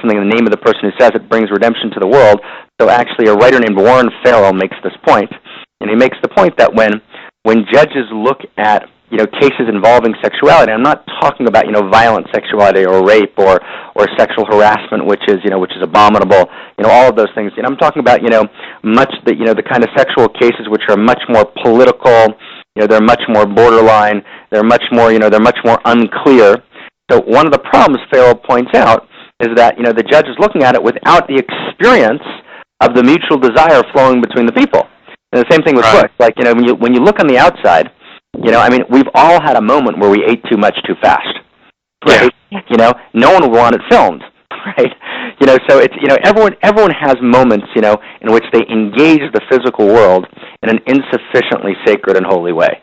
something in the name of the person who says it brings redemption to the world. So actually a writer named Warren Farrell makes this point, and he makes the point that when judges look at cases involving sexuality, I'm not talking about violent sexuality or rape or sexual harassment, which is abominable, all of those things. I'm talking about the kind of sexual cases which are much more political. They're much more borderline. They're much more unclear. So one of the problems Farrell points out is that the judge is looking at it without the experience of the mutual desire flowing between the people. And the same thing with Bush. Like when you look on the outside, we've all had a moment where we ate too much too fast, right? Yeah. No one would want it filmed, right? So it's everyone has moments in which they engage the physical world in an insufficiently sacred and holy way,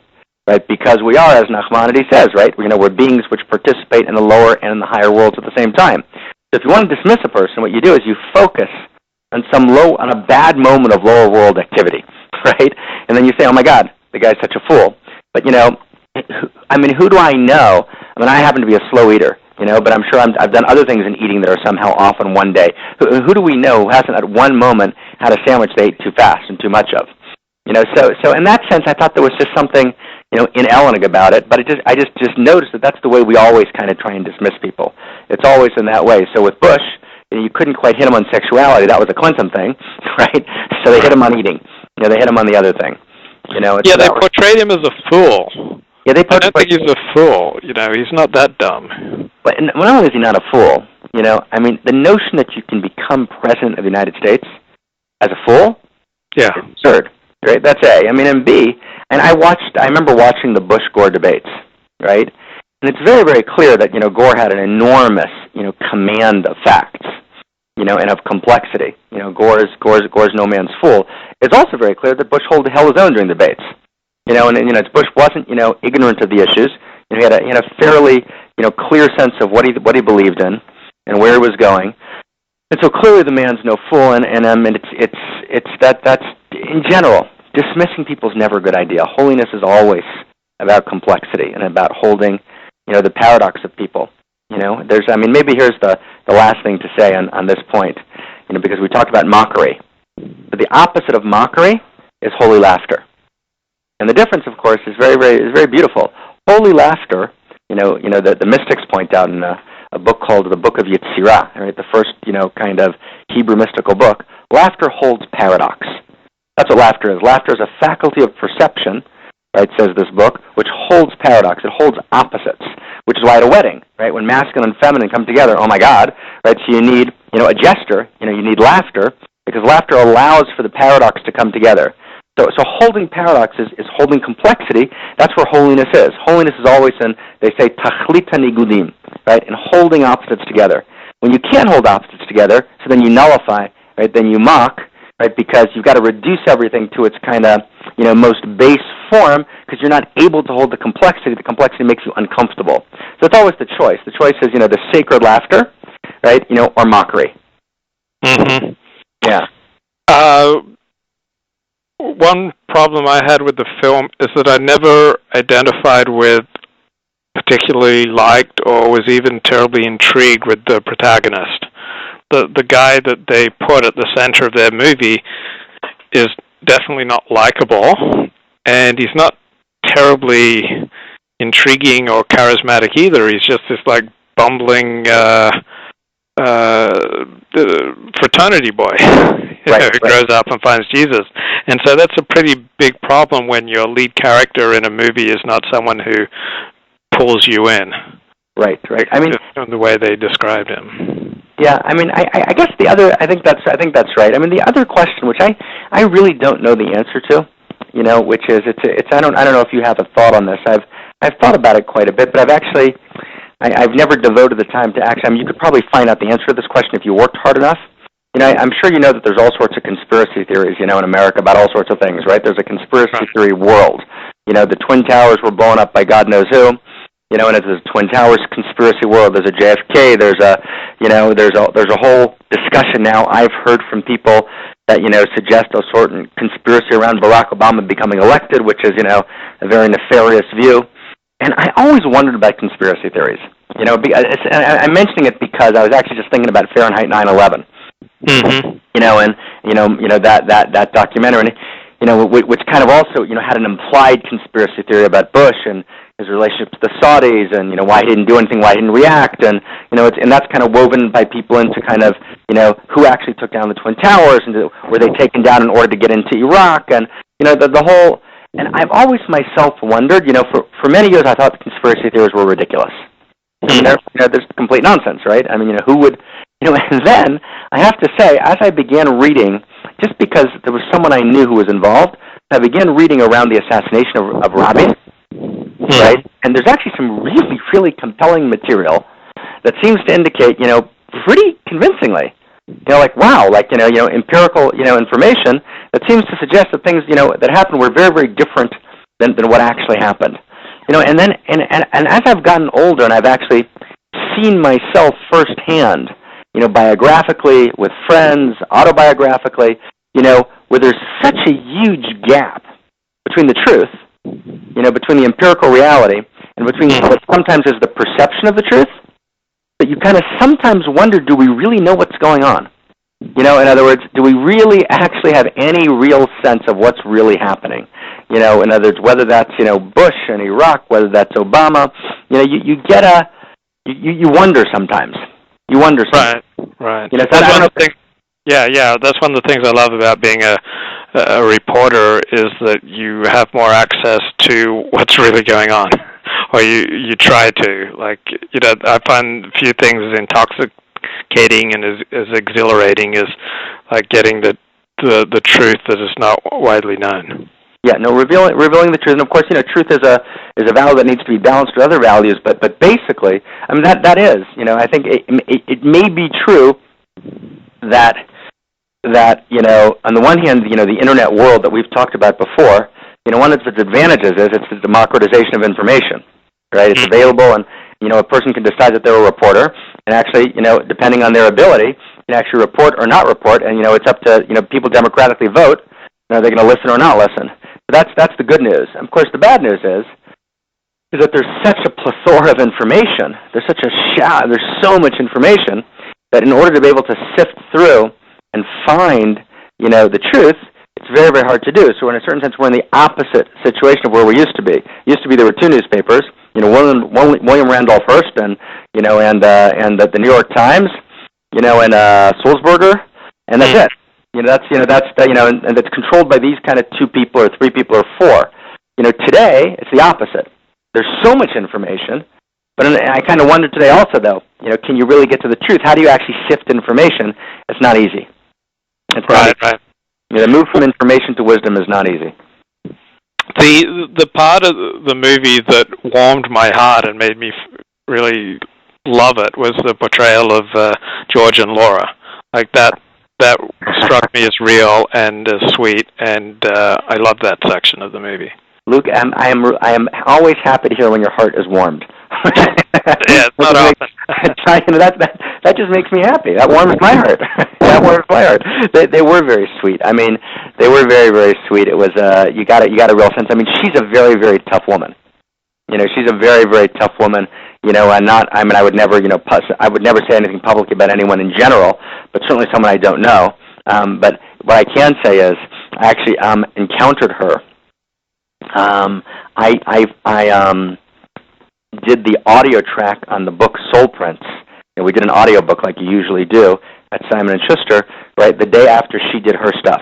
right? Because we are, as Nachmanides says, right? We're beings which participate in the lower and in the higher worlds at the same time. So if you want to dismiss a person, what you do is you focus on on a bad moment of lower world activity, right? And then you say, oh my God, the guy's such a fool. But, who do I know? I happen to be a slow eater, but I'm sure I've done other things in eating that are somehow off in one day. Who do we know who hasn't at one moment had a sandwich they ate too fast and too much of? So in that sense, I thought there was just something, inelegant about it, but I just noticed that that's the way we always kind of try and dismiss people. It's always in that way. So with Bush, you couldn't quite hit him on sexuality. That was a Clinton thing, right? So they hit him on eating. They hit him on the other thing. They portrayed him as a fool. Yeah, I don't think he's a fool. He's not that dumb. But not only is he not a fool, the notion that you can become president of the United States as a fool, is absurd. Right? That's A. And B, and I remember watching the Bush-Gore debates, right? And it's very, very clear that, Gore had an enormous, command of facts, and of complexity. Gore's no man's fool. It's also very clear that Bush held his own during debates. And Bush wasn't, ignorant of the issues. He had a fairly, clear sense of what he believed in and where he was going. And so clearly the man's no fool. And that's in general, dismissing people is never a good idea. Holiness is always about complexity and about holding, the paradox of people. Maybe here's the last thing to say on this point, because we talked about mockery. But the opposite of mockery is holy laughter. And the difference, of course, is very beautiful. Holy laughter, the mystics point out in a book called the Book of Yetzirah, right, the first, kind of Hebrew mystical book. Laughter holds paradox. That's what laughter is. Laughter is a faculty of perception, right, says this book, which holds paradox. It holds opposites, which is why at a wedding, right, when masculine and feminine come together, oh my God, right, so you need, a gesture, you need laughter, because laughter allows for the paradox to come together. So holding paradox is holding complexity. That's where holiness is. Holiness is always they say, tachlita nigudim, right, and holding opposites together. When you can't hold opposites together, so then you nullify, right, then you mock, right, because you've got to reduce everything to its kind of, most base form, because you're not able to hold the complexity. The complexity makes you uncomfortable. So it's always the choice. The choice is, the sacred laughter, right, or mockery. Mm-hmm. Yeah. One problem I had with the film is that I never identified with, particularly liked, or was even terribly intrigued with the protagonist. The guy that they put at the center of their movie is definitely not likable, and he's not terribly intriguing or charismatic either. He's just this bumbling fraternity boy who grows up and finds Jesus. And so that's a pretty big problem when your lead character in a movie is not someone who pulls you in. Right. The way they described him. Yeah, I guess I think that's right. The other question, which I really don't know the answer to, which is I don't know if you have a thought on this. I've thought about it quite a bit, but I've never devoted the time to actually. You could probably find out the answer to this question if you worked hard enough. I'm sure you know that there's all sorts of conspiracy theories, in America about all sorts of things, right? There's a conspiracy theory world. The Twin Towers were blown up by God knows who. And it's a Twin Towers conspiracy world. There's a JFK. There's a whole discussion now I've heard from people that, suggest a certain conspiracy around Barack Obama becoming elected, which is, a very nefarious view. And I always wondered about conspiracy theories. You know, I'm mentioning it because I was actually just thinking about Fahrenheit 9/11. Mm-hmm. You know, and that documentary, and, you know, which kind of also, you know, had an implied conspiracy theory about Bush and his relationship to the Saudis, and, you know, why he didn't do anything, why he didn't react, and, you know, and that's kind of woven by people into kind of, you know, who actually took down the Twin Towers, and were they taken down in order to get into Iraq, and, you know, the whole. And I've always myself wondered, you know, for many years I thought the conspiracy theories were ridiculous. I mean, there's complete nonsense, right? I mean, you know, who would, you know, and then I have to say, as I began reading, just because there was someone I knew who was involved, I began reading around the assassination of Rabin, right? And there's actually some really, really compelling material that seems to indicate, you know, pretty convincingly, you know, like, wow, like, you know, empirical, you know, information that seems to suggest that things, you know, that happened were very, very different than what actually happened. You know, and then, and as I've gotten older and I've actually seen myself firsthand, you know, biographically, with friends, autobiographically, you know, where there's such a huge gap between the truth, you know, between the empirical reality and between what sometimes is the perception of the truth, that you kind of sometimes wonder, do we really know what's going on? You know, in other words, do we really actually have any real sense of what's really happening? You know, in other words, whether that's, you know, Bush and Iraq, whether that's Obama, you know, you get you wonder sometimes. You wonder sometimes. Right. You know, that's one of the things. Yeah. That's one of the things I love about being a reporter, is that you have more access to what's really going on, or you try to. Like, you know, I find a few things as intoxicating and as exhilarating as like getting the truth that is not widely known. Yeah, no, revealing the truth, and of course, you know, truth is a value that needs to be balanced with other values. But basically, I mean, that is, you know, I think it may be true that you know, on the one hand, you know, the internet world that we've talked about before, you know, one of its advantages is it's the democratization of information, right? It's available, and, you know, a person can decide that they're a reporter, and actually, you know, depending on their ability, can actually report or not report, and, you know, it's up to, you know, people democratically vote, you know, they're going to listen or not listen. So that's the good news. And of course, the bad news is that there's such a plethora of information. There's so much information that in order to be able to sift through and find, you know, the truth, it's very, very hard to do. So in a certain sense, we're in the opposite situation of where we used to be. Used to be there were two newspapers, you know, William Randolph Hearst and, you know, and the New York Times, you know, and Sulzberger, and that's it. You know, and it's controlled by these kind of two people or three people or four. You know, today it's the opposite. There's so much information, but I kind of wonder today also, though, you know, can you really get to the truth? How do you actually sift information? It's not easy. It's not easy. Right. You know, the move from information to wisdom is not easy. The part of the movie that warmed my heart and made me really love it was the portrayal of George and Laura. Like that struck me as real and as sweet, and I love that section of the movie. Luke, I am always happy to hear when your heart is warmed. Yeah, it's not often. That just makes me happy. That warms my heart. That warms my heart. They were very sweet. I mean, they were very, very sweet. It was you got a real sense. I mean, she's a very, very tough woman. You know, she's a very, very tough woman. You know, I would never, you know, I would never say anything publicly about anyone in general, but certainly someone I don't know. But what I can say is, I actually encountered her. I did the audio track on the book Soul Prince. You know, we did an audio book like you usually do at Simon & Schuster, right, the day after she did her stuff,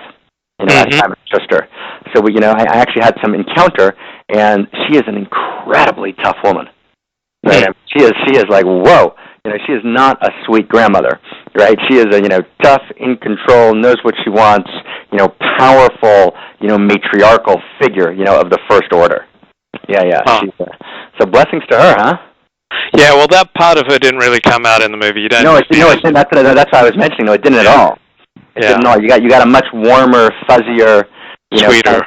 you know, at Simon & Schuster. So, you know, I actually had some encounter, and she is an incredibly tough woman. Right? She is like, whoa. You know, she is not a sweet grandmother, right? She is a, you know, tough, in control, knows what she wants, you know, powerful, you know, matriarchal figure, you know, of the first order. Yeah. Huh. So blessings to her, huh? Yeah, well, that part of it didn't really come out in the movie. It didn't. That's what I was mentioning. No, it didn't at all. It didn't at all. You got a much warmer, fuzzier, you know,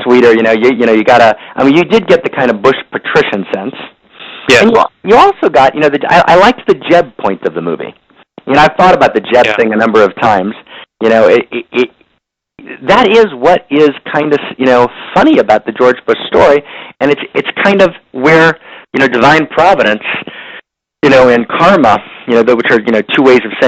sweeter. You know, you got a. I mean, you did get the kind of Bush patrician sense. Yeah. And you also got, you know, I liked the Jeb point of the movie. You know, I've thought about the Jeb thing a number of times. You know, that is what is kind of, you know, funny about the George Bush story, and it's kind of where divine providence, and karma, which are, two ways of saying